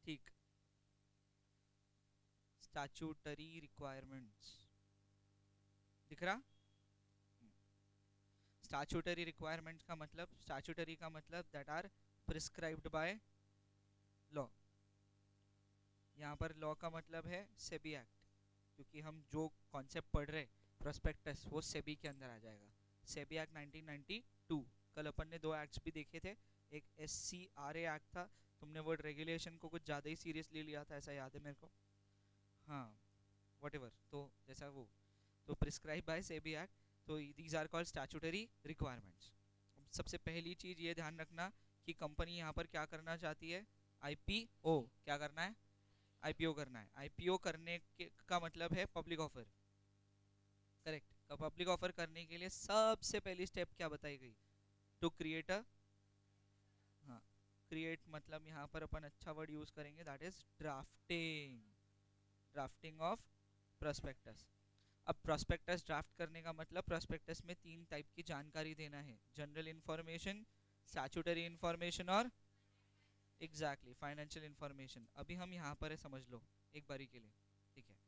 ठीक, statutory requirements दिख रहा। स्टैट्यूटरी रिक्वायरमेंट्स का मतलब, स्टैट्यूटरी का मतलब that are prescribed by law. यहाँ पर लॉ का मतलब है सेबी एक्ट, क्योंकि हम जो कॉन्सेप्ट पढ़ रहे प्रोस्पेक्टस वो सेबी के अंदर आ जाएगा। सेबी एक्ट 1992। कल अपन ने दो एक्ट्स भी देखे थे, एक SCRA एक्ट था। तुमने वर्ड रेगुलेशन को कुछ ज़्यादा ही सीरियसली लिया था ऐसा याद है मेरे को। हाँ, वटेवर, तो जैसा वो, तो प्रिस्क्राइब बाय सेबी एक्ट, तो these are called statutory requirements. सबसे पहली चीज़ ये ध्यान रखना कि कंपनी यहाँ पर क्या करना चाहती है, IPO क्या करना है, IPO करना है। IPO करने का मतलब है public offer, correct. Public offer करने के लिए सबसे पहली स्टेप क्या बताई गई, टू क्रिएट अ, हाँ, क्रिएट मतलब यहाँ पर अपन अच्छा वर्ड यूज करेंगे, that is drafting, drafting of prospectus. अब प्रोस्पेक्टस ड्राफ्ट करने का मतलब प्रोस्पेक्टस में तीन टाइप की जानकारी देना है, जनरल इंफॉर्मेशन, स्टैट्यूटरी इंफॉर्मेशन और एग्जैक्टली फाइनेंशियल इंफॉर्मेशन। अभी हम यहाँ पर है, समझ लो एक बारी के लिए, ठीक है।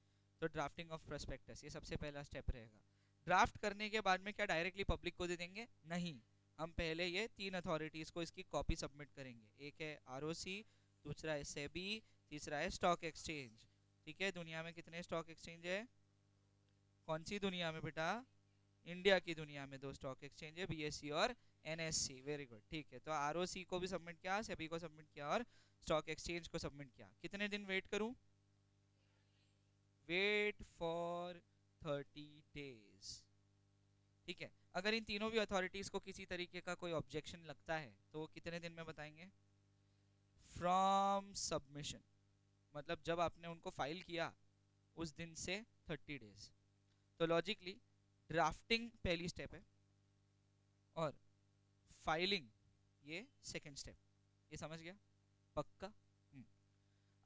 तो ड्राफ्टिंग ऑफ प्रोस्पेक्टस ये सबसे पहला स्टेप रहेगा। ड्राफ्ट करने के बाद में क्या डायरेक्टली पब्लिक को दे देंगे, नहीं, हम पहले ये तीन अथॉरिटीज़ को इसकी कॉपी सबमिट करेंगे। एक है ROC, दूसरा है सेबी, तीसरा है स्टॉक एक्सचेंज। ठीक है, दुनिया में कितने स्टॉक एक्सचेंज है, कौन सी दुनिया में बेटा, इंडिया की दुनिया में दो स्टॉक एक्सचेंज है, BSE और NSE। वेरी गुड, ठीक है। तो ROC को भी सबमिट किया, सेबी को सबमिट किया और स्टॉक एक्सचेंज को सबमिट किया। कितने दिन वेट करूं, वेट फॉर 30 days। ठीक है, अगर इन तीनों भी अथॉरिटीज को किसी तरीके का कोई ऑब्जेक्शन लगता है तो कितने दिन में बताएंगे, फ्रॉम सबमिशन, मतलब जब आपने उनको फाइल किया उस दिन से 30 days। तो लॉजिकली ड्राफ्टिंग पहली स्टेप है और फाइलिंग ये सेकंड स्टेप। ये समझ गया, पक्का।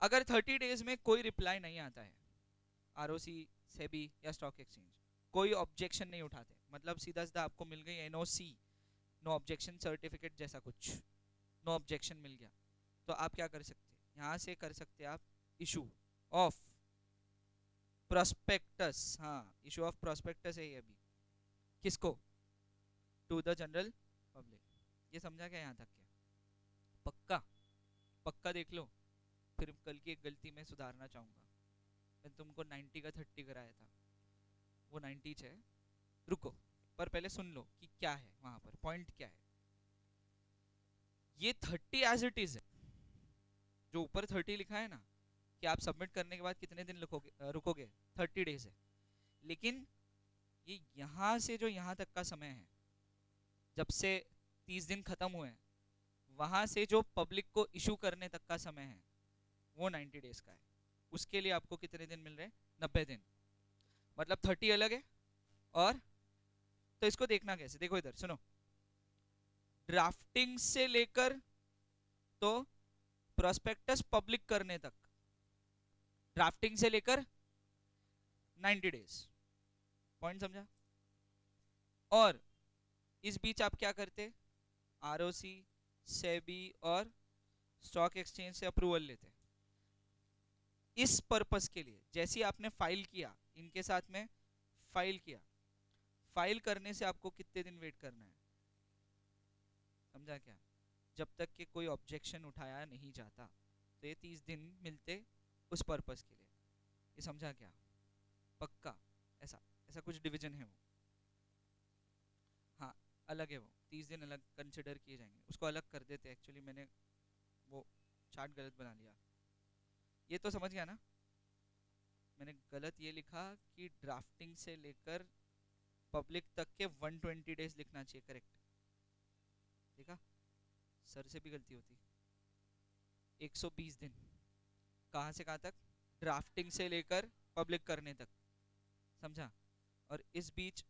अगर 30 days में कोई रिप्लाई नहीं आता है, ROC, सेबी या स्टॉक एक्सचेंज कोई ऑब्जेक्शन नहीं उठाते, मतलब सीधा सीधा आपको मिल गई NOC, नो ऑब्जेक्शन सर्टिफिकेट जैसा कुछ, नो ऑब्जेक्शन मिल गया, तो आप क्या कर सकते हैं, यहाँ से कर सकते हैं आप इशू ऑफ प्रोस्पेक्टस। हाँ, इशू ऑफ प्रोस्पेक्टस है ये अभी, किसको, टू द जनरल पब्लिक। ये समझा क्या यहाँ तक, क्या पक्का, पक्का देख लो, फिर कल की एक गलती मैं सुधारना चाहूँगा। मैं तुमको 90 का 30 कराया था, वो 90 है, रुको, पर पहले सुन लो कि क्या है वहां पर, पॉइंट क्या है। ये 30 एज इट इज है, जो ऊपर 30 लिखा है ना, कि आप सबमिट करने के बाद कितने दिन रुकोगे, 30 days है। लेकिन ये यहाँ से जो यहाँ तक का समय है, जब से 30 दिन खत्म हुए हैं, वहां से जो पब्लिक को इशू करने तक का समय है वो 90 days का है। उसके लिए आपको कितने दिन मिल रहे हैं, 90 दिन, मतलब 30 अलग है। और तो इसको देखना कैसे, देखो इधर सुनो, ड्राफ्टिंग से लेकर तो प्रोस्पेक्टस पब्लिक करने तक, ड्राफ्टिंग से लेकर 90 days, पॉइंट समझा। और इस बीच आप क्या करते, ROC, सेबी और स्टॉक एक्सचेंज से अप्रूवल लेते। इस पर्पस के लिए जैसे ही आपने फाइल किया, इनके साथ में फाइल किया, फाइल करने से आपको कितने दिन वेट करना है, समझा क्या, जब तक कि कोई ऑब्जेक्शन उठाया नहीं जाता, तो ये 30 दिन मिलते उस पर्पस के लिए। ये समझा क्या, पक्का, ऐसा ऐसा कुछ डिवीजन है वो, हाँ, अलग है वो, 30 दिन अलग कंसिडर किए जाएंगे, उसको अलग कर देते। एक्चुअली मैंने वो चार्ट गलत बना लिया, ये तो समझ गया ना। मैंने गलत ये लिखा कि ड्राफ्टिंग से लेकर पब्लिक तक के 120 days लिखना चाहिए, करेक्ट, देखा, सर से भी गलती होती। 120 दिन, कहाँ से कहाँ तक, ड्राफ्टिंग से लेकर पब्लिक करने तक, समझा। और इस बीच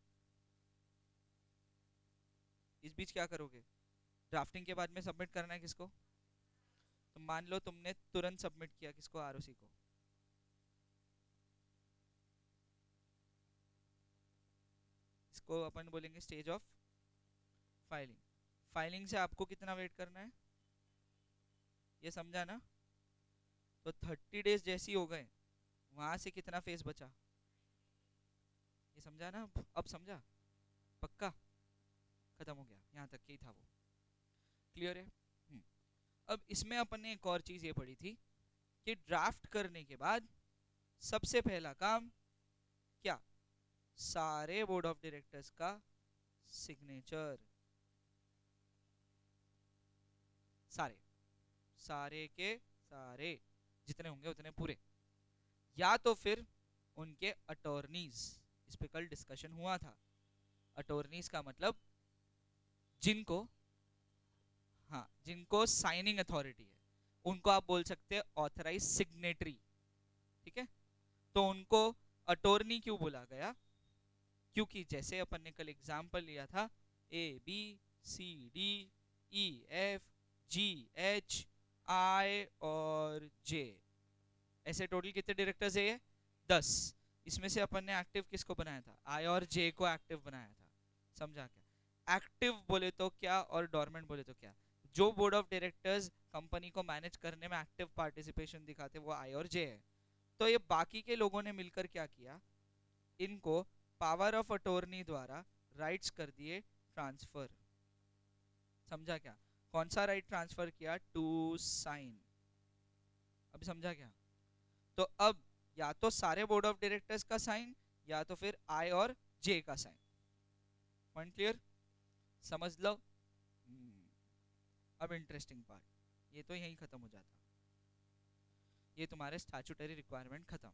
क्या करोगे, ड्राफ्टिंग के बाद में सबमिट करना है किसको, तो मान लो तुमने तुरंत सबमिट किया किसको, ROC को, इसको अपन बोलेंगे स्टेज ऑफ फाइलिंग। फाइलिंग से आपको कितना वेट करना है, ये समझा ना। तो 30 डेज जैसे ही हो गए, वहां से कितना फेज बचा, ये समझा ना? अब समझा? पक्का? खत्म हो गया, यहाँ तक ही था वो। क्लियर है? अब इसमें अपन ने एक और चीज ये पढ़ी थी कि ड्राफ्ट करने के बाद सबसे पहला काम क्या? सारे बोर्ड ऑफ डायरेक्टर्स का सिग्नेचर। सारे सारे के सारे जितने होंगे उतने पूरे, या तो फिर उनके अटॉर्नीज। इस पे कल डिस्कशन हुआ था। अटॉर्नीज का मतलब जिनको, हाँ, जिनको साइनिंग अथॉरिटी है, उनको आप बोल सकते हैं ऑथराइज सिग्नेटरी। ठीक है? तो उनको अटॉर्नी क्यों बोला गया? क्योंकि जैसे अपन ने कल एग्जाम्पल लिया था, ABCDEFGHI और J, ऐसे टोटल कितने डायरेक्टर्स है ये? 10। इसमें से अपन ने एक्टिव किसको बनाया था? I और J को एक्टिव बनाया था। समझा क्या? एक्टिव बोले तो क्या और डोरमेंट बोले तो क्या? जो बोर्ड ऑफ डायरेक्टर्स कंपनी को मैनेज करने में एक्टिव पार्टिसिपेशन दिखाते वो I और J है। तो ये बाकी के लोगों ने मिलकर क्या किया? इनको पावर ऑफ अटॉर्नी द्वारा राइट्स कर दिए ट्रांसफर। समझा क्या? कौन सा राइट ट्रांसफर किया? To sign. अभी समझा क्या? तो अब या तो सारे बोर्ड ऑफ डायरेक्टर्स का साइन, या तो फिर आई और जे का साइन। Point clear? समझ लो। अब इंटरेस्टिंग पार्ट, ये तो यहीं खत्म हो जाता। ये तुम्हारे स्टैट्यूटरी रिक्वायरमेंट खत्म।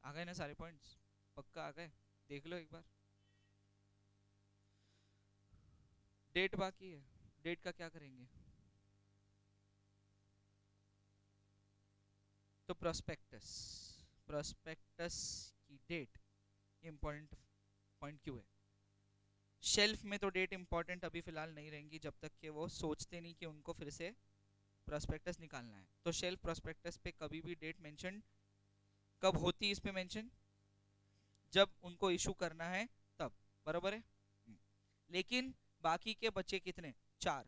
आ गए ना सारे पॉइंट्स? पक्का आ गए? देख लो एक बार। डेट बाकी है, डेट का क्या करेंगे? तो प्रोस्पेक्टस, प्रोस्पेक्टस की डेट इंपॉर्टेंट पॉइंट क्यों है? शेल्फ में तो डेट इंपॉर्टेंट अभी फिलहाल नहीं रहेंगी जब तक कि वो सोचते नहीं कि उनको फिर से प्रोस्पेक्टस निकालना है। तो शेल्फ प्रोस्पेक्टस पे कभी भी डेट मेंशन कब होती है? इस पे मेंशन जब उनको इशू करना है तब। बराबर है? लेकिन बाकी के बच्चे कितने? 4।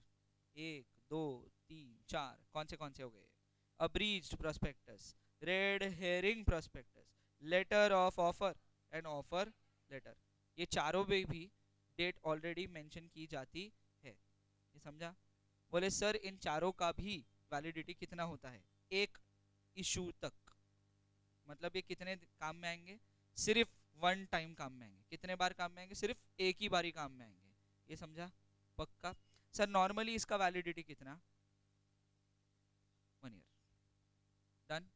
1 2 3 4। कौन से हो गए? Abridged prospectus, red herring prospectus, letter of offer and offer letter. ये चारों में भी डेट ऑलरेडी मेंशन की जाती है। ये समझा? बोले सर इन चारों का भी वैलिडिटी कितना होता है? एक इशू तक। मतलब ये कितने काम में आएंगे? सिर्फ वन टाइम काम में आएंगे। कितने बार काम में आएंगे? सिर्फ एक ही बारी काम में आएंगे। ये समझा? पक्का? सर नॉर्मली इसका वैलिडिटी कितना? 1 ईयर। डन?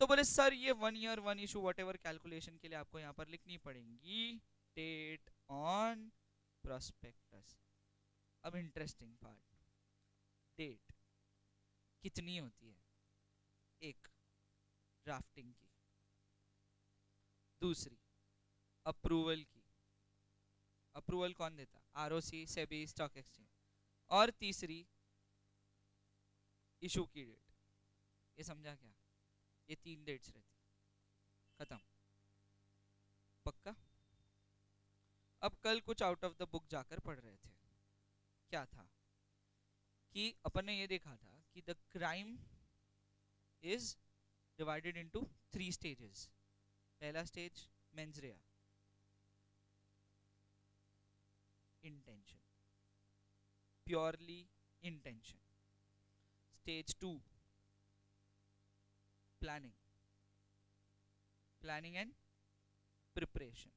तो बोले सर ये 1 year 1 issue what ever calculation के लिए आपको यहाँ पर लिखनी पड़ेंगी डेट ऑन प्रोस्पेक्टस। अब इंटरेस्टिंग पार्ट, डेट कितनी होती है? एक, ड्राफ्टिंग की। दूसरी, अप्रूवल की। अप्रूवल कौन देता? ROC, SEBI, stock exchange. और तीसरी, इशू की डेट। ये समझा क्या? ये 3 डेट्स रहती। खत्म। पक्का? अब कल कुछ आउट ऑफ द बुक जाकर पढ़ रहे थे। क्या था कि अपन ने ये देखा था कि the crime is divided into 3 stages. पहला स्टेज मेंस रेया, intention, purely intention. Stage 2 planning, planning and preparation.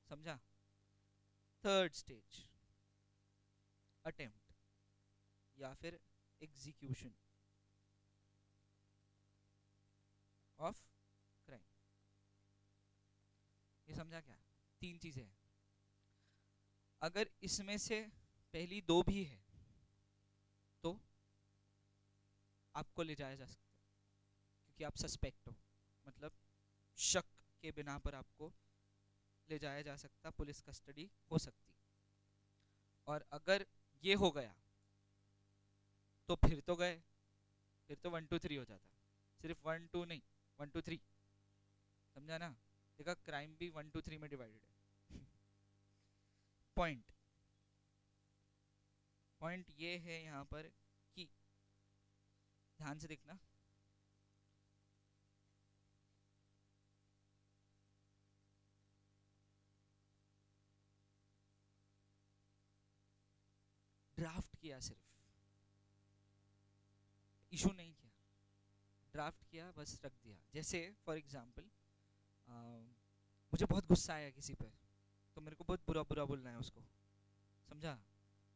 समझा? थर्ड स्टेज अटेम्प्ट या फिर एग्जीक्यूशन ऑफ क्राइम। ये समझा क्या? 3 चीजें हैं। अगर इसमें से पहली 2 भी है तो आपको ले जाया जा सकता है, क्योंकि आप सस्पेक्ट हो, मतलब शक के बिना पर आपको ले जाया जा सकता, पुलिस कस्टडी हो सकती। और अगर ये हो गया तो फिर तो गए, फिर तो 1 2 3 हो जाता। सिर्फ 1 2 नहीं, 1 2 3। समझा ना? देखा, क्राइम भी 1 2 3 में डिवाइडेड है। पॉइंट ये है यहाँ पर कि ध्यान से देखना। ड्राफ्ट किया, सिर्फ इशू नहीं किया, ड्राफ्ट किया बस रख दिया। जैसे फॉर एग्जांपल मुझे बहुत गुस्सा आया किसी पे, तो मेरे को बहुत बुरा बुरा बोलना है उसको, समझा?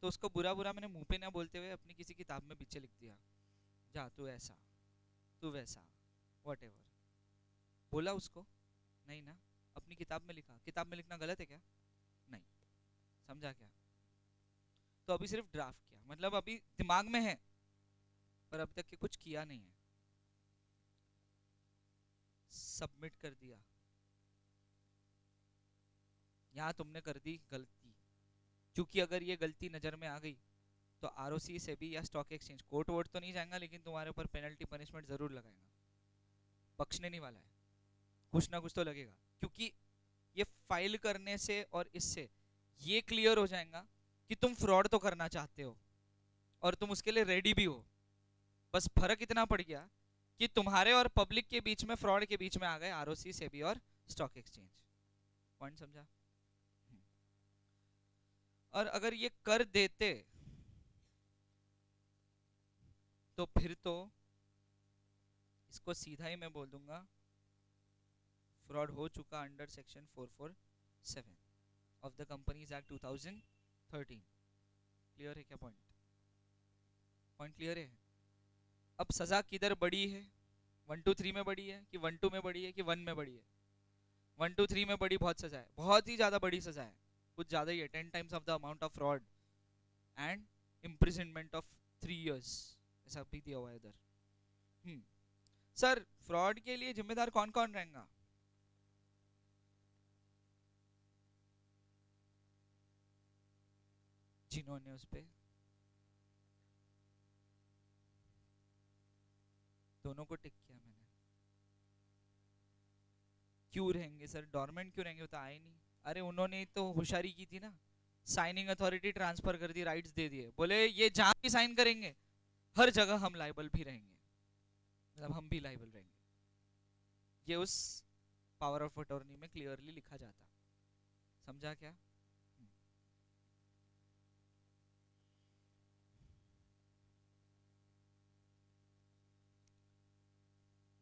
तो उसको बुरा बुरा मैंने मुंह पे ना बोलते हुए अपनी किसी किताब में पीछे लिख दिया, जा तू ऐसा, तू वैसा, वट एवर। बोला उसको? नहीं ना, अपनी किताब में लिखा। किताब में लिखना गलत है क्या? नहीं। समझा क्या? तो अभी सिर्फ ड्राफ्ट किया, मतलब अभी दिमाग में है पर अभी तक के कुछ किया नहीं है। सबमिट कर दिया, यहाँ तुमने कर दी गलती। क्योंकि अगर ये गलती नज़र में आ गई तो आरओसी से भी या स्टॉक एक्सचेंज कोर्ट वोट तो नहीं जाएगा, लेकिन तुम्हारे ऊपर पेनल्टी पनिशमेंट जरूर लगाएगा। बख्शने नहीं वाला है, कुछ ना कुछ तो लगेगा। क्योंकि ये फाइल करने से और इससे ये क्लियर हो जाएगा कि तुम फ्रॉड तो करना चाहते हो और तुम उसके लिए रेडी भी हो। बस फर्क इतना पड़ गया कि तुम्हारे और पब्लिक के बीच में, फ्रॉड के बीच में आ गए आरओसी, सेबी और स्टॉक एक्सचेंज। पॉइंट समझा? और अगर ये कर देते तो फिर तो इसको सीधा ही मैं बोल दूंगा फ्रॉड हो चुका under section 447 of the companies act 2013। Clear है क्या पॉइंट? पॉइंट क्लियर है? अब सजा किधर बड़ी है, 1 2 3 में बड़ी है कि 1 2 में बड़ी है कि 1 में बड़ी है? 1 2 3 में बड़ी बहुत सजा है, बहुत ही ज्यादा बड़ी सजा है, कुछ ज्यादा ही है, 10 times of the amount of fraud and imprisonment of 3 years, ऐसा भी दिया हुआ है इधर। सर फ्रॉड के लिए जिम्मेदार कौन कौन रहेगा? जिन्होंने उस पे दोनों को टिक किया। मैंने क्यों रहेंगे सर, डॉर्मेंट क्यों रहेंगे? वो तो आए नहीं। अरे उन्होंने तो होशियारी की थी ना, साइनिंग अथॉरिटी ट्रांसफर कर दी, राइट्स दे दिए, बोले ये जहां भी साइन करेंगे हर जगह हम लाइबल भी रहेंगे, मतलब हम भी लाइबल रहेंगे। ये उस पावर ऑफ अटॉर्नी में क्लियरली लिखा जाता। समझा क्या?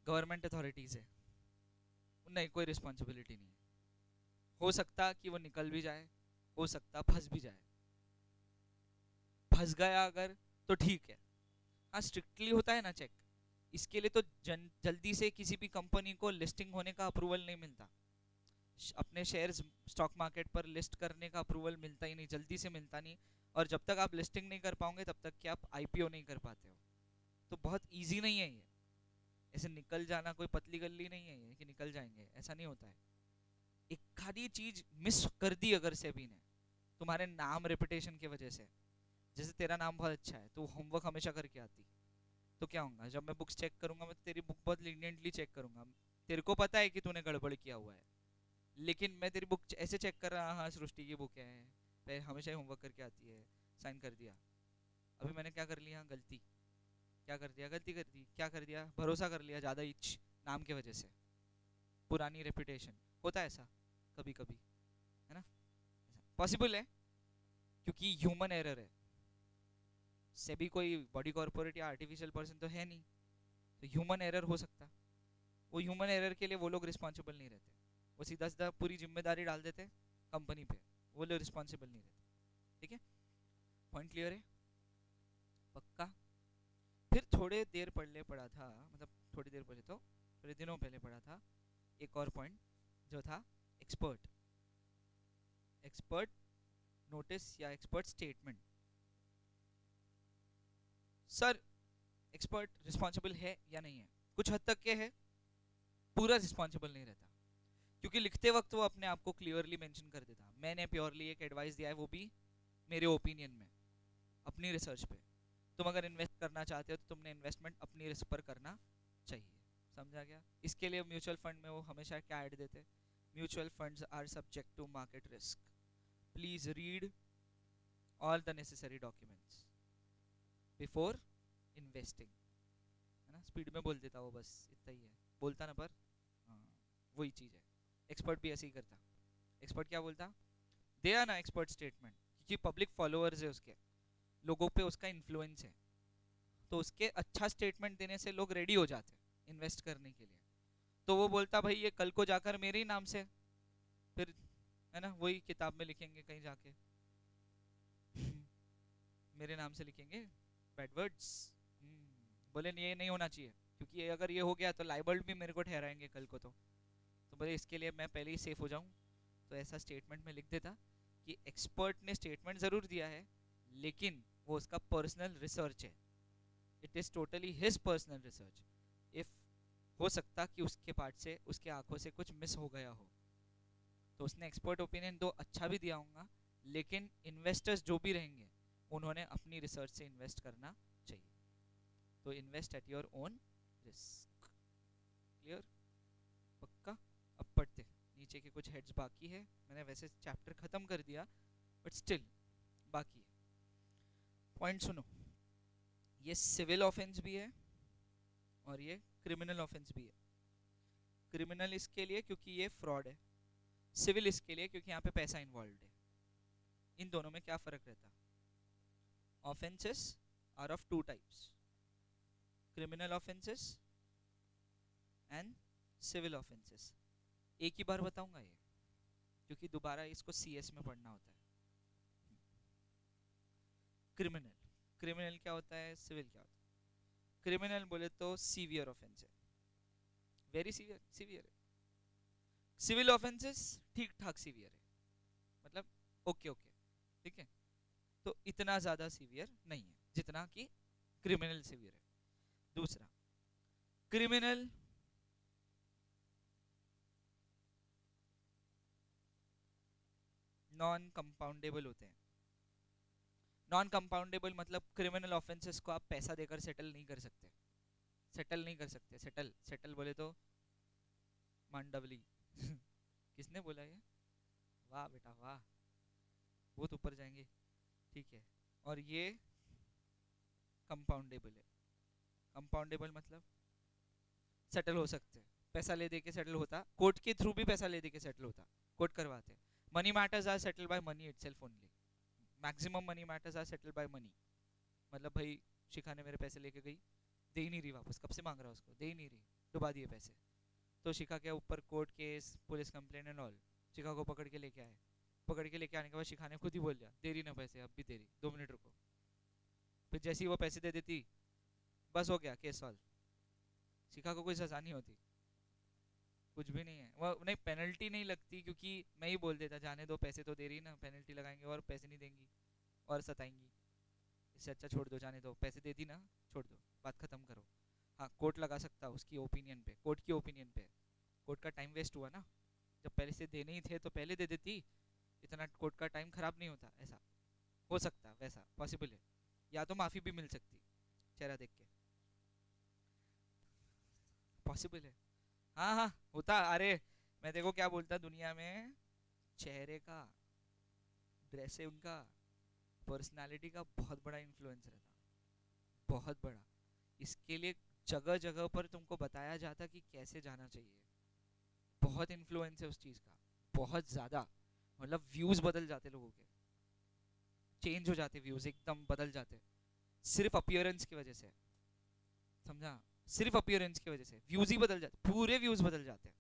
गवर्नमेंट अथॉरिटीज है, नहीं कोई रिस्पॉन्सिबिलिटी नहीं है। हो सकता कि वो निकल भी जाए, हो सकता फंस भी जाए। फंस गया अगर तो ठीक है, हाँ स्ट्रिक्टली होता है ना चेक। इसके लिए तो जल्दी से किसी भी कंपनी को लिस्टिंग होने का अप्रूवल नहीं मिलता, अपने शेयर्स स्टॉक मार्केट पर लिस्ट करने का अप्रूवल मिलता ही नहीं, जल्दी से मिलता नहीं। और जब तक आप लिस्टिंग नहीं कर पाओगे तब तक कि आप आईपीओ नहीं कर पाते हो। तो बहुत इजी नहीं है ये, ऐसे निकल जाना कोई पतली गल्ली नहीं है ये कि निकल जाएंगे, ऐसा नहीं होता है। एक आधी चीज मिस कर दी अगर सेबी ने तुम्हारे नाम रेपुटेशन की वजह से, जैसे तेरा नाम बहुत अच्छा है, तो होमवर्क हमेशा करके आती, तो क्या होगा? जब मैं बुक्स चेक करूंगा मैं तेरी बुक बहुत लीनियंटली चेक करूंगा। तेरे को पता है कि तूने गड़बड़ किया हुआ है, लेकिन मैं तेरी बुक ऐसे चेक कर रहा, हाँ सृष्टि की बुक है, फिर हमेशा ही होमवर्क करके आती है, साइन कर दिया। अभी मैंने क्या कर लिया? गलती। क्या कर दिया? गलती कर दी। क्या कर दिया? भरोसा कर लिया ज़्यादा इच नाम की वजह से, पुरानी रेपुटेशन। होता है ऐसा कभी कभी, है ना? पॉसिबल है क्योंकि ह्यूमन एरर है, से भी कोई बॉडी कॉर्पोरेट या आर्टिफिशियल पर्सन तो है नहीं, तो ह्यूमन एरर हो सकता। वो ह्यूमन एरर के लिए वो लोग रिस्पॉन्सिबल नहीं रहते, वो सीधा सीधा पूरी जिम्मेदारी डाल देते कंपनी पे, वो लोग रिस्पॉन्सिबल नहीं रहते। ठीक है? पॉइंट क्लियर है? पक्का? फिर थोड़े देर पहले पढ़ा था, मतलब थोड़ी देर पहले तो थोड़े दिनों पहले पढ़ा था एक और पॉइंट जो था एक्सपर्ट, एक्सपर्ट नोटिस या expert statement. Sir expert responsible है या नहीं है? कुछ हद तक के है, पूरा रिस्पॉन्सिबल नहीं रहता, क्योंकि लिखते वक्त वो अपने आप को क्लियरली मेंशन कर देता। मैंने प्योरली एक एडवाइस दिया है, वो भी मेरे ओपिनियन में, अपनी रिसर्च पे। तुम अगर इन्वेस्ट करना चाहते हो तो तुमने इन्वेस्टमेंट अपनी रिस्क पर करना चाहिए। समझा गया? इसके लिए म्यूचुअल फंड में वो हमेशा क्या ऐड देते? Mutual funds are subject to market risk, please read all the necessary documents before investing. ना, स्पीड में बोल देता वो, बस इतना ही है, बोलता ना पर। हाँ, वही चीज़ है। एक्सपर्ट भी ऐसे ही करता। एक्सपर्ट क्या बोलता, दिया ना एक्सपर्ट स्टेटमेंट, क्योंकि पब्लिक फॉलोअर्स है उसके, लोगों पे उसका इन्फ्लुएंस है, तो उसके अच्छा स्टेटमेंट देने से लोग रेडी हो जाते हैं इन्वेस्ट करने के लिए। तो वो बोलता भाई ये कल को जाकर मेरे ही नाम से, फिर है ना, वही किताब में लिखेंगे कहीं जाके मेरे नाम से लिखेंगे बैड वर्ड्स। बोले ये नहीं होना चाहिए, क्योंकि अगर ये हो गया तो लाइबल भी मेरे को ठहराएंगे कल को। तो बोले इसके लिए मैं पहले ही सेफ हो जाऊं, तो ऐसा स्टेटमेंट में लिख देता कि एक्सपर्ट ने स्टेटमेंट ज़रूर दिया है, लेकिन वो उसका पर्सनल रिसर्च है, it is totally his personal research. If हो सकता कि उसके पार्ट से, उसके आंखों से कुछ मिस हो गया हो, तो उसने एक्सपर्ट ओपिनियन दो अच्छा भी दिया होगा, लेकिन इन्वेस्टर्स जो भी रहेंगे उन्होंने अपनी रिसर्च से इन्वेस्ट करना चाहिए। तो invest at your own risk. Clear? पक्का? अब पढ़ते, नीचे के कुछ हेड्स बाकी है, मैंने वैसे चैप्टर खत्म कर दिया बट स्टिल बाकी है। पॉइंट सुनो, ये सिविल ऑफेंस भी है और ये क्रिमिनल ऑफेंस भी है। क्रिमिनल इसके लिए क्योंकि ये फ्रॉड है, सिविल इसके लिए क्योंकि यहाँ पे पैसा इन्वॉल्व है। इन दोनों में क्या फर्क रहता है? Offences are of two types, criminal offences and civil offences. एक ही बार बताऊंगा ये, क्योंकि दोबारा इसको सीएस में पढ़ना होता है। क्रिमिनल, क्रिमिनल क्या होता है, सिविल क्या होता है? क्रिमिनल बोले तो सीवियर ऑफेंस है, वेरी सीवियर, सीवियर है। सिविल ऑफेंसेस ठीक ठाक सीवियर है, मतलब ओके ओके, ठीक है, तो इतना ज़्यादा सीवियर नहीं है जितना कि क्रिमिनल सीवियर है। दूसरा, क्रिमिनल नॉन कंपाउंडेबल होते हैं। नॉन कंपाउंडेबल मतलब क्रिमिनल ऑफेंसेस को आप पैसा देकर सेटल नहीं कर सकते, सेटल नहीं कर सकते। सेटल, सेटल बोले तो मांडवली किसने बोला ये? वाह बेटा वाह, बहुत ऊपर जाएंगे, ठीक है। और ये कंपाउंडेबल है। कंपाउंडेबल मतलब सेटल हो सकते हैं, पैसा ले दे के सेटल होता, कोर्ट के थ्रू भी पैसा ले दे के सेटल होता, कोर्ट करवाते। Money matters are settle by money itself only, maximum money matters are settle by money. मतलब भाई शिखा ने मेरे पैसे लेके गई, दे ही नहीं रही वापस, कब से मांग रहा उसको, दे ही नहीं रही, डुबा दिए पैसे। तो शिखा के ऊपर court case, police complaint and all, Shikha को पकड़ के लेके आए। पकड़ के लेके आने के बाद शिखा ने खुद ही बोल दिया दे रही ना पैसे, अब भी दे रही, 2 मिनट रुको। फिर जैसे ही वो पैसे दे देती, बस हो गया केस सॉल्व। शिखा को कोई सजा नहीं होती, कुछ भी नहीं है, वो नहीं पेनल्टी नहीं लगती, क्योंकि मैं ही बोल देता जाने दो, पैसे तो दे रही ना, पेनल्टी लगाएंगे और पैसे नहीं देंगी और सताएंगी, इससे अच्छा छोड़ दो, जाने दो, पैसे दे दी ना, छोड़ दो, बात खत्म करो। हाँ, कोर्ट लगा सकता उसकी ओपिनियन पे, कोर्ट की ओपिनियन पे, कोर्ट का टाइम वेस्ट हुआ ना, जब पहले से देने ही थे तो पहले दे देती, इतना कोर्ट का टाइम खराब नहीं होता। ऐसा हो सकता, वैसा पॉसिबल है, या तो माफ़ी भी मिल सकती चेहरा देख के, पॉसिबल है। हाँ हाँ होता, अरे मैं देखो क्या बोलता, दुनिया में चेहरे का, ड्रेस है उनका, पर्सनालिटी का बहुत बड़ा इन्फ्लुएंस रहता, बहुत बड़ा। इसके लिए जगह जगह पर तुमको बताया जाता कि कैसे जाना चाहिए, बहुत इन्फ्लुएंस है उस चीज़ का, बहुत ज़्यादा। मतलब व्यूज़ बदल जाते लोगों के, चेंज हो जाते व्यूज़, एकदम बदल जाते, सिर्फ अपीयरेंस की वजह से, समझा? सिर्फ अपीयरेंस की वजह से व्यूज़ ही बदल जाते, पूरे व्यूज़ बदल जाते हैं।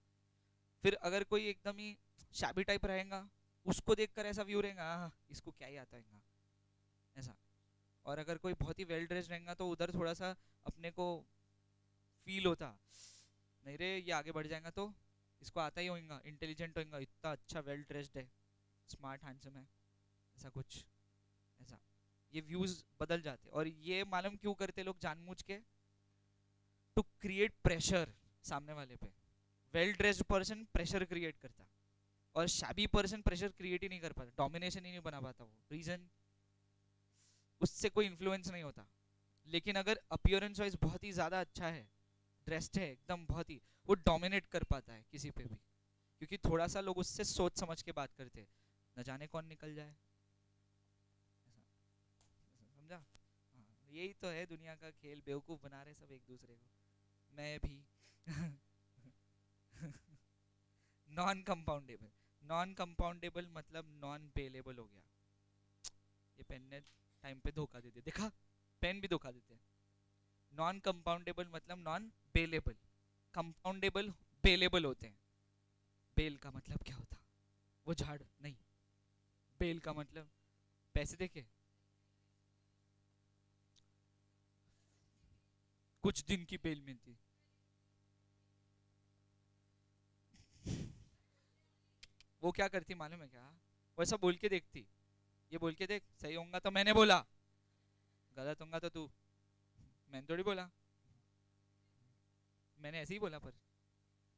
फिर अगर कोई एकदम ही शैबी टाइप रहेगा, उसको देखकर ऐसा व्यू रहेगा, हाँ इसको क्या ही आता है ऐसा। और अगर कोई बहुत ही वेल ड्रेस्ड रहेगा तो उधर थोड़ा सा अपने को फील होता, नहीं रे ये आगे बढ़ जाएगा तो इसको आता ही होगा, इंटेलिजेंट होगा, इतना अच्छा वेल ड्रेस्ड है, स्मार्ट हैंडसम है, ऐसा कुछ, ऐसा। ये व्यूज बदल जाते, और ये मालूम क्यों करते लोग जानबूझ के? टू क्रिएट प्रेशर सामने वाले पे। Well dressed person pressure create करता, और शैबी पर्सन प्रेशर क्रिएट ही नहीं कर पाता, डोमिनेशन ही नहीं बना पाता वो, रीजन उससे कोई इन्फ्लुएंस नहीं होता। लेकिन अगर अपीयरेंस वाइज बहुत ही ज़्यादा अच्छा है, ड्रेस्ड है एकदम बहुत ही, वो डोमिनेट कर पाता है किसी पे भी, क्योंकि थोड़ा सा लोग उससे सोच समझ के बात करते हैं, न जाने कौन निकल जाए, ऐसा, समझा? हाँ, यही तो है दुनिया का खेल, बेवकूफ़ बना रहे सब एक दूसरे को, मैं भी नॉन कंपाउंडेबल, नॉन कंपाउंडेबल मतलब नॉन बेलेबल हो गया। ये पेन ने टाइम पे धोखा दे दिया, देखा, पेन भी धोखा देते हैं। नॉन कंपाउंडेबल मतलब नॉन बेलेबल, कंपाउंडेबल बेलेबल होते हैं। बेल का मतलब क्या होता, वो झाड़ नहीं, बेल का मतलब पैसे देके, कुछ दिन की बेल मिलती। वो क्या करती मालूम है क्या, वो ऐसा बोल के देखती, ये बोल के देख, सही होगा तो मैंने बोला, गलत होगा तो तू, मैंने थोड़ी बोला, मैंने ऐसे ही बोला पर,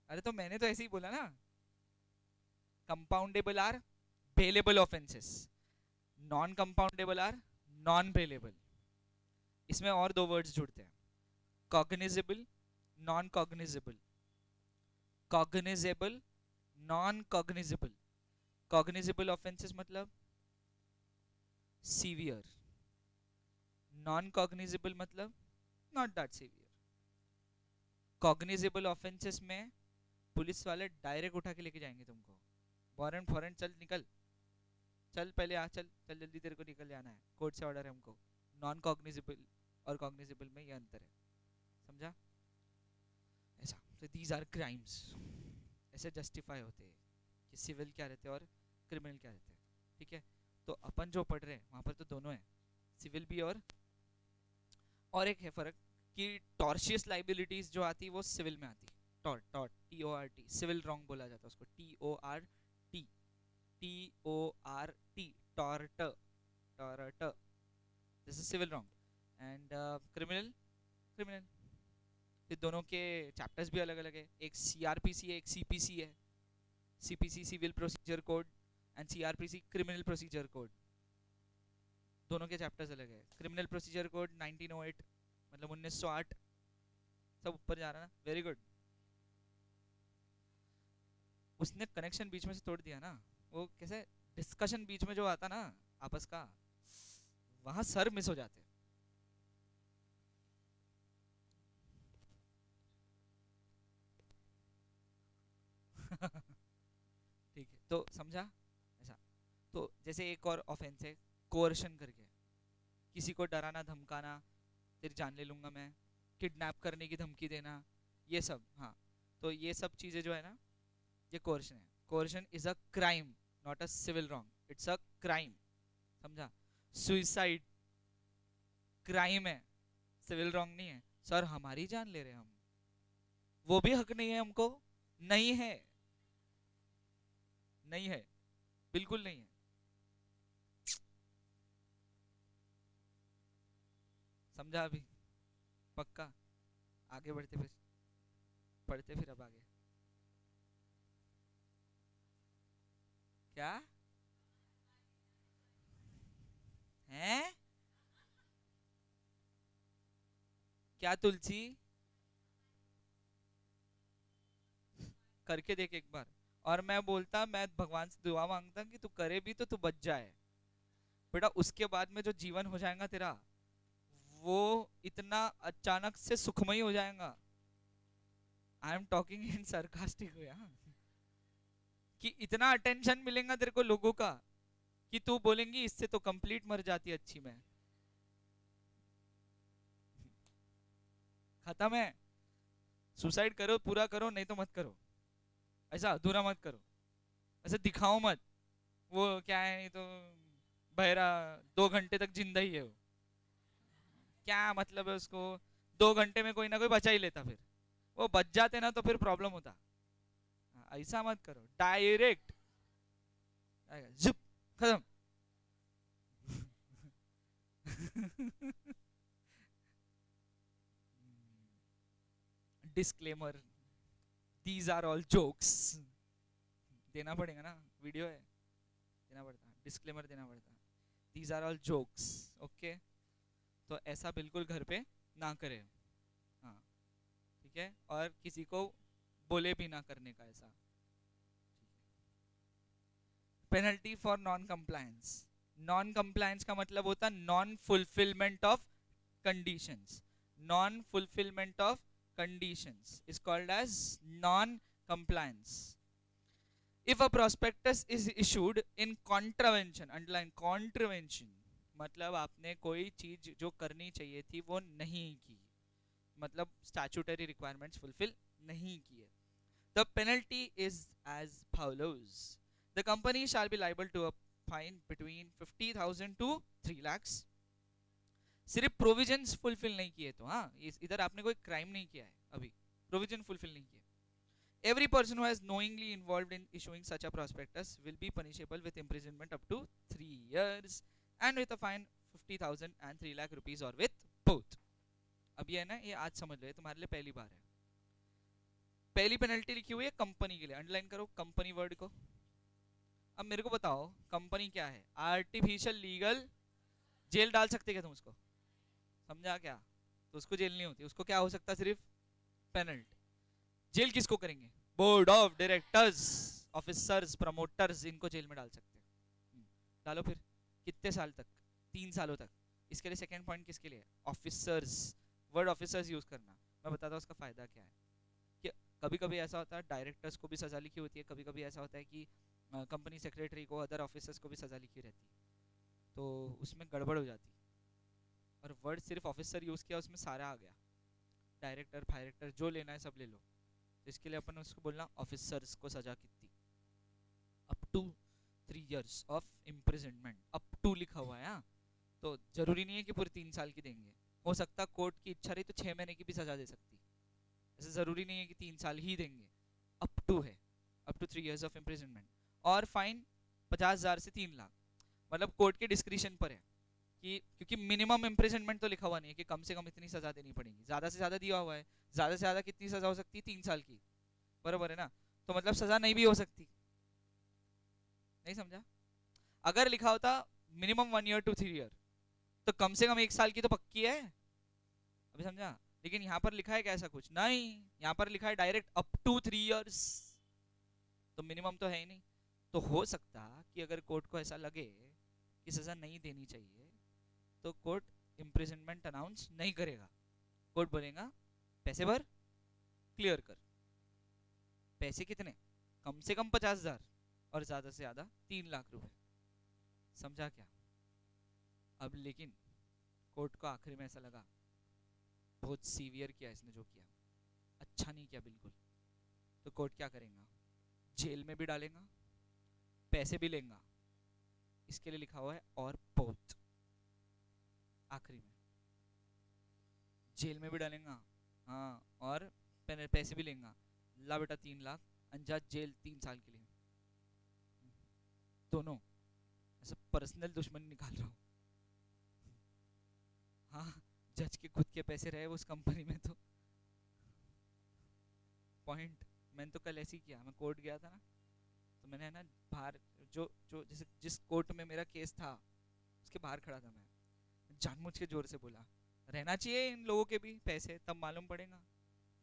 अरे तो मैंने तो ऐसे ही बोला ना। Compoundable are bailable offences, non compoundable are non bailable. इसमें और दो वर्ड्स जुड़ते हैं, cognizable, non cognizable, cognizable, non cognizable. Cognizable offences मतलब सीवियर, नॉन कॉग्निजेबल मतलब not that severe. Cognizable offences में पुलिस वाले डायरेक्ट उठा के लेके जाएंगे तुमको, वारंट फॉरेंट, चल निकल, चल पहले आ, चल चल जल्दी, तेरे को निकल जाना है, कोर्ट से ऑर्डर है हमको। नॉन कॉग्निजेबल और कॉग्निजेबल में ये अंतर है, समझा? ऐसा, तो दीज आर क्राइम्स, ऐसे जस्टिफाई होते हैं कि सिविल क्या रहते हैं और क्रिमिनल क्या रहते हैं। ठीक है, तो अपन जो पढ़ रहे हैं वहां पर तो दोनों है, सिविल भी और एक है फर्क कि टॉर्शियस लाइबिलिटीज जो आती है वो सिविल में आती है। Tort, tort, TORT, civil wrong बोला जाता है उसको, TORT, TORT, tort, tort, this is civil wrong. And criminal, criminal. फिर दोनों के चैप्टर्स भी अलग अलग है, एक CRPC है, एक CPC है। CPC civil procedure code and CRPC criminal procedure code, दोनों के चैप्टर्स अलग है। क्रिमिनल प्रोसीजर कोड 1908 मतलब 1908, सब ऊपर जा रहा है ना, वेरी गुड। उसने कनेक्शन बीच में से तोड़ दिया ना, वो कैसे डिस्कशन बीच में जो आता ना आपस का, वहां सर मिस हो जाते। ठीक है, तो समझा ऐसा। तो जैसे एक और ऑफेंस है कोerशन करके, किसी को डराना धमकाना, तेरी जान ले लूंगा मैं, किडनैप करने की धमकी देना, ये सब, हाँ। तो ये सब चीजें जो है ना, ये कोerशन है। Coercion is a crime, not a civil wrong, it's a crime, समझा? सुइसाइड क्राइम है, सिविल रॉन्ग नहीं है। सर हमारी जान ले रहे हैं हम, वो भी हक नहीं है हमको, नहीं है, नहीं है, बिल्कुल नहीं है। समझा अभी? पक्का? आगे बढ़ते फिर, पढ़ते फिर अब आगे। क्या है? क्या तुलसी? करके देख एक बार। और मैं बोलता, मैं भगवान से दुआ मांगता कि तू करे भी तो तू बच जाए बेटा, उसके बाद में जो जीवन हो जाएगा तेरा, वो इतना अचानक से सुखमय हो जाएगा। I am talking in sarcastic way, कि इतना अटेंशन मिलेगा तेरे को लोगों का कि तू बोलेंगी इससे तो कंप्लीट मर जाती अच्छी में। खत्म है, सुसाइड करो, पूरा करो, नहीं तो मत करो, ऐसा अधूरा मत करो, ऐसे दिखाओ मत। वो क्या है, नहीं तो बहरा 2 घंटे तक जिंदा ही है वो, क्या मतलब है उसको, 2 घंटे में कोई ना कोई बचा ही लेता, फिर वो बच जाते ना तो फिर प्रॉब्लम होता। ऐसा मत करो डायरेक्ट, जिप, खत्म। Disclaimer, these are all jokes, देना पड़ेगा ना, वीडियो है, देना पड़ता है, डिस्क्लेमर देना पड़ता है, these are all jokes, okay? तो ऐसा बिल्कुल घर पे ना करे, हाँ, ठीक है? और किसी को बोले भी ना करने का ऐसा। Penalty for non compliance, non compliance का मतलब होता है non fulfilment of conditions, non fulfilment of conditions is called as non compliance. If a prospectus is issued in contravention, underline contravention, मतलब आपने कोई चीज जो करनी चाहिए थी वो नहीं की, मतलब स्टैट्यूटरी रिक्वायरमेंट्स फुलफिल नहीं किए. The penalty is as follows. The company shall be liable to a fine between 50,000 to 3 lakhs. सिर्फ प्रोविजंस फुलफिल नहीं किए तो, हाँ इधर आपने कोई क्राइम नहीं किया है, अभी प्रोविजन फुलफिल नहीं किए. Every person who has knowingly involved in issuing such a prospectus will be punishable with imprisonment up to 3 years and with a fine 50,000 and 3 lakh rupees or with both. अब ये है ना, ये आज समझ लो, ये तुम्हारे लिए पहली बार है. पहली पेनल्टी लिखी हुई है कंपनी के लिए, अंडरलाइन करो कंपनी वर्ड को. अब मेरे को बताओ कंपनी क्या है? आर्टिफिशियल लीगल, जेल डाल सकते क्या तुम उसको? समझा क्या? तो उसको जेल नहीं होती, उसको क्या हो सकता? सिर्फ पेनल्टी. जेल किसको करेंगे? Board of directors, officers, promoters, इनको जेल में डाल सकते हैं. डालो फिर. कितने साल तक? 3 सालों तक. इसके लिए सेकंड पॉइंट किसके लिए? ऑफिसर्स. वर्ड ऑफिसर्स यूज करना. मैं बताता हूँ उसका फायदा क्या है. कि कभी कभी ऐसा होता है डायरेक्टर्स को भी सजा लिखी होती है, कभी कभी ऐसा होता है कि कंपनी सेक्रेटरी को, अदर ऑफिसर्स को भी सजा लिखी रहती है, तो उसमें गड़बड़ हो जाती. और वर्ड सिर्फ ऑफिसर यूज किया, उसमें सारा आ गया, डायरेक्टर फायरेक्टर जो लेना है सब ले लो. तो इसके लिए अपन उसको बोलना ऑफिसर्स को सजा कितनी? Up to 3 years of imprisonment. Up to लिखा हुआ है, तो जरूरी नहीं है कि पूरे 3 साल की देंगे. हो सकता कोर्ट की इच्छा रही तो 6 महीने की भी सजा दे सकती. ऐसे जरूरी नहीं है कि 3 साल ही देंगे. अप टू है, up to 3 years of imprisonment. और फाइन 50,000 से 3 लाख, मतलब कोर्ट के डिस्क्रिप्शन पर है कि, क्योंकि मिनिमम इम्प्रिजनमेंट तो लिखा हुआ नहीं है कि कम से कम इतनी सजा देनी पड़ेगी, ज्यादा से ज्यादा दिया हुआ है. ज्यादा से ज्यादा कितनी सजा हो सकती है? 3 साल की, बराबर है ना? तो मतलब सजा नहीं भी हो सकती. नहीं समझा? अगर लिखा होता मिनिमम 1 year to 3 year, तो कम से कम 1 साल की तो पक्की है. अभी समझा? लेकिन यहाँ पर लिखा है क्या? ऐसा कुछ नहीं. यहाँ पर लिखा है डायरेक्ट अप टू 3 years, तो मिनिमम तो है ही नहीं. तो हो सकता कि अगर कोर्ट को ऐसा लगे कि सजा नहीं देनी चाहिए, तो कोर्ट इम्प्रिजनमेंट अनाउंस नहीं करेगा. कोर्ट बोलेगा पैसे भर, क्लियर कर. पैसे कितने? कम से कम 50,000 और ज्यादा से ज्यादा 3 लाख रुपए. समझा क्या? अब लेकिन कोर्ट को आखिरी में ऐसा लगा बहुत सीवियर किया इसने, जो किया अच्छा नहीं किया बिल्कुल. तो कोर्ट क्या करेगा? जेल में भी डालेगा, पैसे भी लेगा. इसके लिए लिखा हुआ है और बहुत आखिरी में. जेल में भी डालेगा, हाँ, और पैसे भी लेगा. ला बेटा 3 लाख, अंजाद जेल 3 साल के लिए. दोनों ऐसा पर्सनल दुश्मनी निकाल रहा हूँ. हाँ, जज के खुद के पैसे रहे उस कंपनी में. तो पॉइंट मैंने तो कल ऐसे ही किया. मैं कोर्ट गया था ना, तो मैंने है ना बाहर, जो जो जैसे जिस कोर्ट में मेरा केस था उसके बाहर खड़ा था. मैं जानबूझ के जोर से बोला रहना चाहिए इन लोगों के भी पैसे, तब मालूम पड़ेगा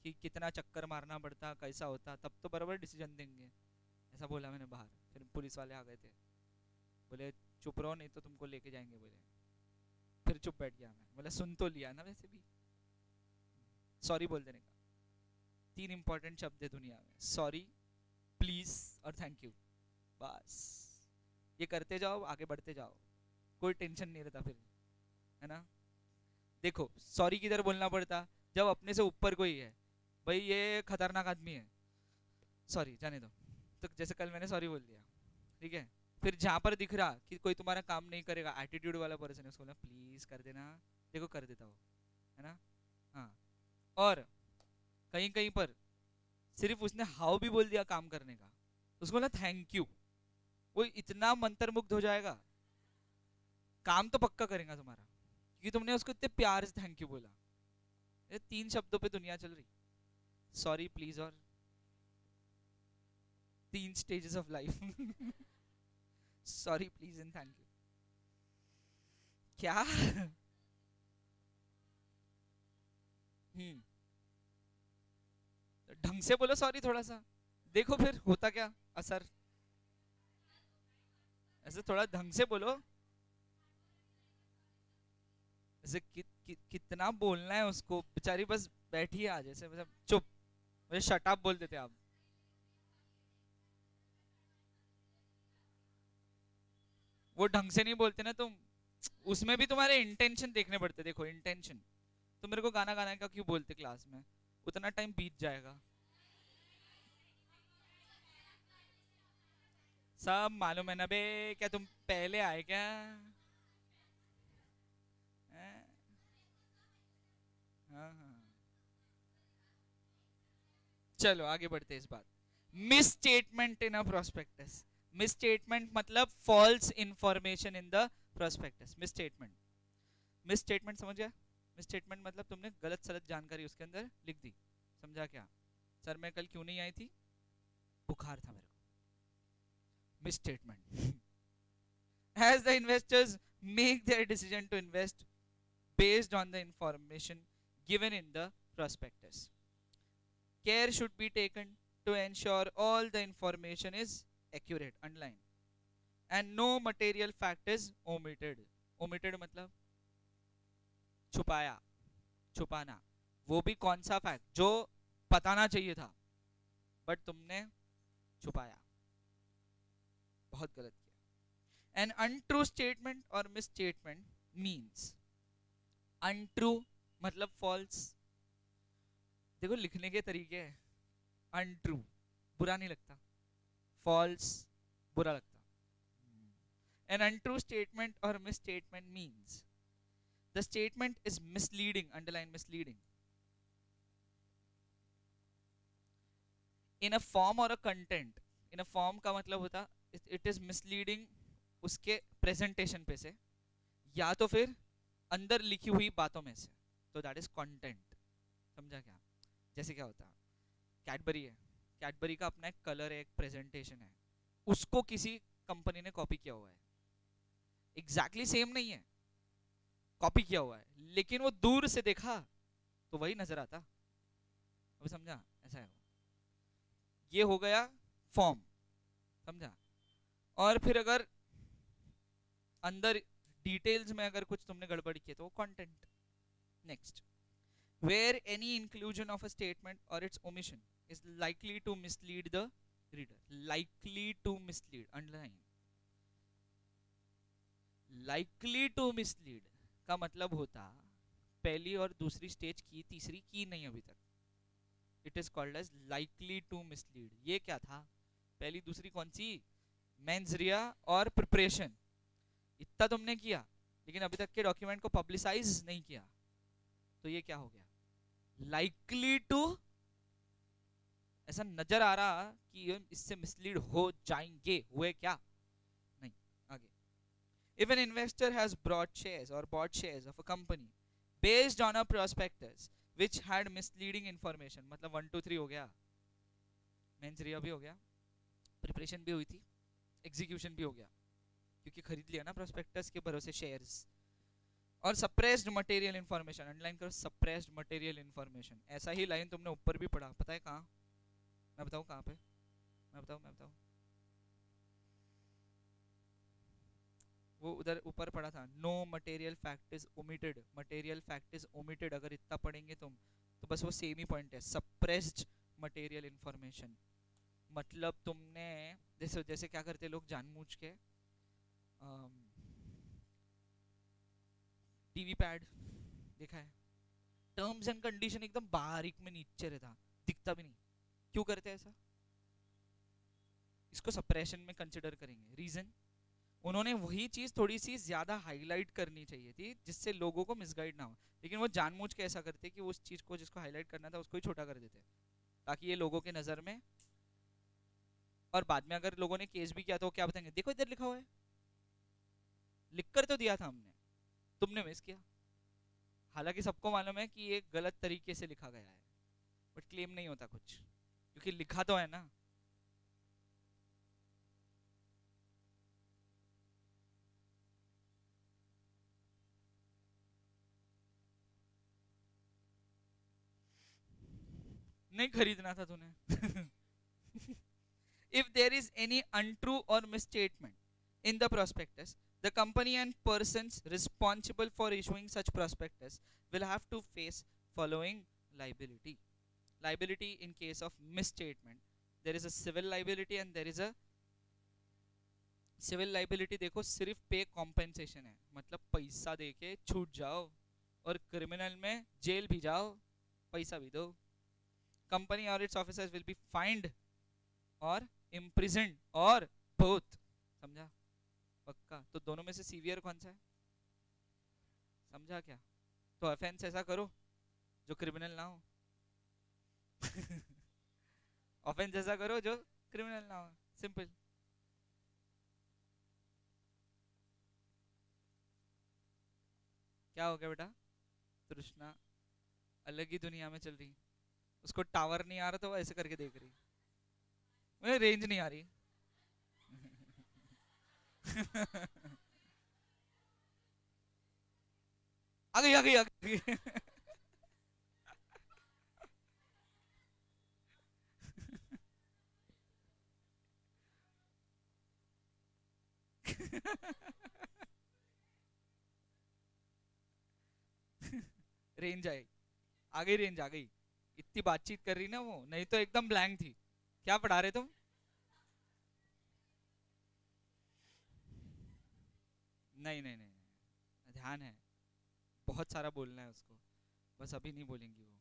कि कितना चक्कर मारना पड़ता, कैसा होता, तब तो बराबर डिसीजन देंगे. ऐसा बोला मैंने बाहर. फिर पुलिस वाले आ गए थे, बोले चुप रहो नहीं तो तुमको लेके जाएंगे बोले. फिर चुप बैठ गया. मैं बोला सुन तो लिया ना, वैसे भी सॉरी बोल देने का. 3 इंपॉर्टेंट शब्द है दुनिया में, सॉरी, प्लीज और थैंक यू. बस ये करते जाओ, आगे बढ़ते जाओ, कोई टेंशन नहीं रहता फिर, है ना? देखो सॉरी किधर बोलना पड़ता? जब अपने से ऊपर कोई है, भाई ये खतरनाक आदमी है, सॉरी जाने दो, तो जैसे कल मैंने सॉरी बोल दिया, ठीक है. फिर जहाँ पर दिख रहा कि कोई तुम्हारा काम नहीं करेगा, एटीट्यूड वाला पर्सन है, उसको बोला प्लीज कर देना, देखो कर देता हो, है ना? हाँ. और कहीं कहीं पर सिर्फ उसने हाउ भी बोल दिया काम करने का, उसको बोला थैंक यू, वो इतना मंत्रमुग्ध हो जाएगा, काम तो पक्का करेगा तुम्हारा, क्योंकि तुमने उसको इतने प्यार से थैंक यू बोला. ये 3 शब्दों पे दुनिया चल रही, सॉरी, प्लीज और 3 stages of life. Sorry, please and thank you. क्या? ढंग से बोलो सॉरी थोड़ा सा, देखो फिर होता क्या असर. ऐसे थोड़ा ढंग से बोलो. ऐसे कितना बोलना है उसको, बेचारी बस बैठी है आज ऐसे, मतलब चुप, मुझे शट अप बोल देते आप। वो ढंग से नहीं बोलते ना तुम, उसमें भी तुम्हारे इंटेंशन देखने पड़ते, देखो इंटेंशन। तुम मेरे को गाना गाने का क्यों बोलते क्लास में, उतना टाइम बीत जाएगा। सब मालूम है ना बे, क्या तुम पहले आए क्या? हैं? हाँ हाँ। चलो आगे बढ़ते हैं इस बात। Misstatement in a prospectus. Misstatement मतलब false information in the prospectus. Misstatement, misstatement समझ गया? मिस स्टेटमेंट मतलब तुमने गलत सलत जानकारी उसके अंदर लिख दी। समझा क्या? सर मैं कल क्यों नहीं आई थी, बुखार था मेरे को। Miss statement. As the investors make their decision to invest based on the information given in the prospectus, care should be taken to ensure all the information is accurate, underline, and no material fact is omitted. Omitted मतलब छुपाया, छुपाना। वो भी कौन सा fact जो बताना चाहिए था बट तुमने छुपाया, बहुत गलत किया। An untrue statement or misstatement means, untrue मतलब false, देखो लिखने के तरीके हैं। अनट्रू बुरा नहीं लगता, फॉल्स बुरा लगता। An untrue statement or misstatement means the statement is misleading, underline misleading, in a form or a content। in a form का मतलब होता it is misleading उसके presentation पे से, या तो फिर अंदर लिखी हुई बातों में से, तो दैट इज कंटेंट। समझा क्या? जैसे क्या होता है, कैडबरी है, कैडबरी का अपना एक कलर है, एक प्रेजेंटेशन है, उसको किसी कंपनी ने कॉपी किया हुआ है, एग्जैक्टली सेम नहीं है, कॉपी किया हुआ है, लेकिन वो दूर से देखा तो वही नजर आता। अभी समझा? ऐसा है वो। ये हो गया फॉर्म, समझा? और फिर अगर अंदर डिटेल्स में अगर कुछ तुमने गड़बड़ी की तो वो content. Next, where any inclusion of a statement or its omission is likely to mislead the reader, likely to mislead, underline, likely to mislead का मतलब होता पहली और दूसरी स्टेज की, तीसरी की नहीं अभी तक, it is called as likely to mislead. ये क्या था? पहली दूसरी कौन सी? मेंसरिया और प्रिपरेशन, इतना तुमने किया लेकिन अभी तक के डॉक्यूमेंट को पब्लिसाइज नहीं किया, तो ये क्या हो गया? लाइकली टू, ऐसा नजर आ रहा कि ये इससे मिसलीड हो जाएंगे, हुए क्या? नहीं। आगे, if an investor has bought shares or bought shares of a company based on a prospectus which had misleading information, मतलब 1 2 3 हो गया, मेंस रिया भी हो गया, प्रिपरेशन भी हुई थी, एग्जीक्यूशन भी हो गया, क्योंकि खरीद लिया ना प्रोस्पेक्टस के भरोसे शेयर्स। और सप्रेस्ड मटेरियल इन्फॉर्मेशन, अंडरलाइन करो, सप्रेस्ड मटेरियल इन्फॉर्मेशन। ऐसा ही लाइन तुमने ऊपर भी पढ़ा, पता है कहाँ? मैं बताऊँ कहाँ पे? मैं बताऊँ वो उधर ऊपर पढ़ा था, no material fact is omitted, material fact is omitted, अगर इतना पढ़ेंगे तुम तो बस वो सेम ही पॉइंट है, सप्रेस्ड मटेरियल इन्फॉर्मेशन। मतलब तुमने जैसे जैसे क्या करते लोग जानबूझ के, टीवी पैड देखा है, टर्म्स एंड कंडीशन एकदम बारीक में नीचे रहता, दिखता भी नहीं, क्यों करते हैं ऐसा? इसको सप्रेशन में कंसिडर करेंगे। रीजन, उन्होंने वही चीज थोड़ी सी ज्यादा हाईलाइट करनी चाहिए थी जिससे लोगों को मिसगाइड ना हो, लेकिन वो जानबूझ के ऐसा करते कि उस चीज को जिसको हाईलाइट करना था उसको ही छोटा कर देते ताकि ये लोगों के नजर में, और बाद में अगर लोगों ने केस भी किया तो क्या बताएंगे, देखो इधर लिखा हुआ है, लिख कर तो दिया था हमने, तुमने मिस किया। हालांकि सबको मालूम है कि ये गलत तरीके से लिखा गया है, बट क्लेम नहीं होता कुछ क्योंकि लिखा तो है ना। नहीं खरीदना था तूने। If there is any untrue or misstatement in the prospectus The company and persons responsible for issuing such prospectus will have to face following liability. Liability in case of misstatement. There is a civil liability and there is a civil liability देखो सिर्फ पे compensation है, मतलब पैसा देके छूट जाओ, और क्रिमिनल में जेल भी जाओ, पैसा भी दो. कंपनी और it's officers will be find और इम्प्रिजन और बोथ. समझा? पक्का? तो दोनों में से सीवियर कौन सा है? समझा क्या? तो ऑफेंस ऐसा करो जो क्रिमिनल ना हो. ऑफेंस ऐसा करो जो क्रिमिनल ना हो. सिंपल. क्या हो गया बेटा? तृष्णा अलग ही दुनिया में चल रही. उसको टावर नहीं आ रहा तो वो ऐसे करके देख रही. मुझे रेंज नहीं आ रही. आ गई आ गई आ गई. Range I. आ गई रेंज आ गई. इतनी बातचीत कर रही ना वो, नहीं तो एकदम ब्लैंक थी. क्या पढ़ा रहे तुम? नहीं नहीं नहीं, नहीं ध्यान है. बहुत सारा बोलना है उसको, बस अभी नहीं बोलेंगी वो.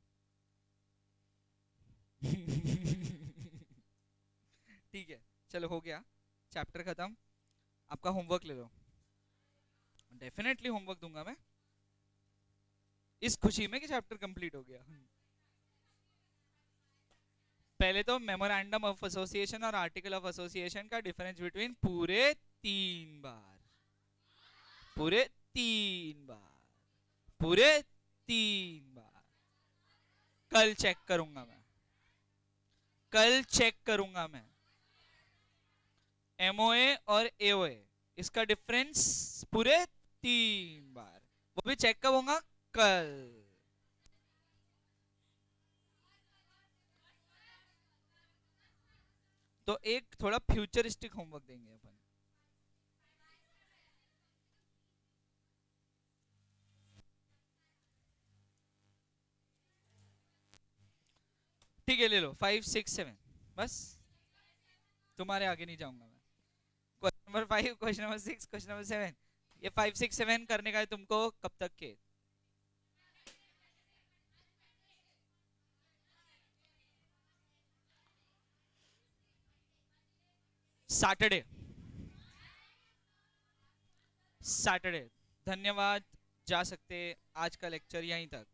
ठीक है, चलो हो गया. चैप्टर खत्म. आपका होमवर्क ले लो. डेफिनेटली होमवर्क दूंगा मैं, इस खुशी में कि चैप्टर कंप्लीट हो गया. पहले तो मेमोरेंडम ऑफ एसोसिएशन और आर्टिकल ऑफ एसोसिएशन का डिफरेंस बिटवीन पूरे 3 बार, पूरे 3 बार, पूरे 3 बार. कल चेक करूंगा मैं, कल चेक करूंगा मैं. एमओए और एओए इसका डिफरेंस पूरे 3 बार, वो भी चेक कब होगा? कल. तो एक थोड़ा फ्यूचरिस्टिक होमवर्क देंगे अपन. ठीक है, ले लो 5, 6, 7. बस तुम्हारे आगे नहीं जाऊंगा मैं. Question number 5, question number 6, question number 7. ये 5, 6, 7 करने का है तुमको कब तक के? सैटरडे. सैटरडे. धन्यवाद. जा सकते आज का लेक्चर यहीं तक.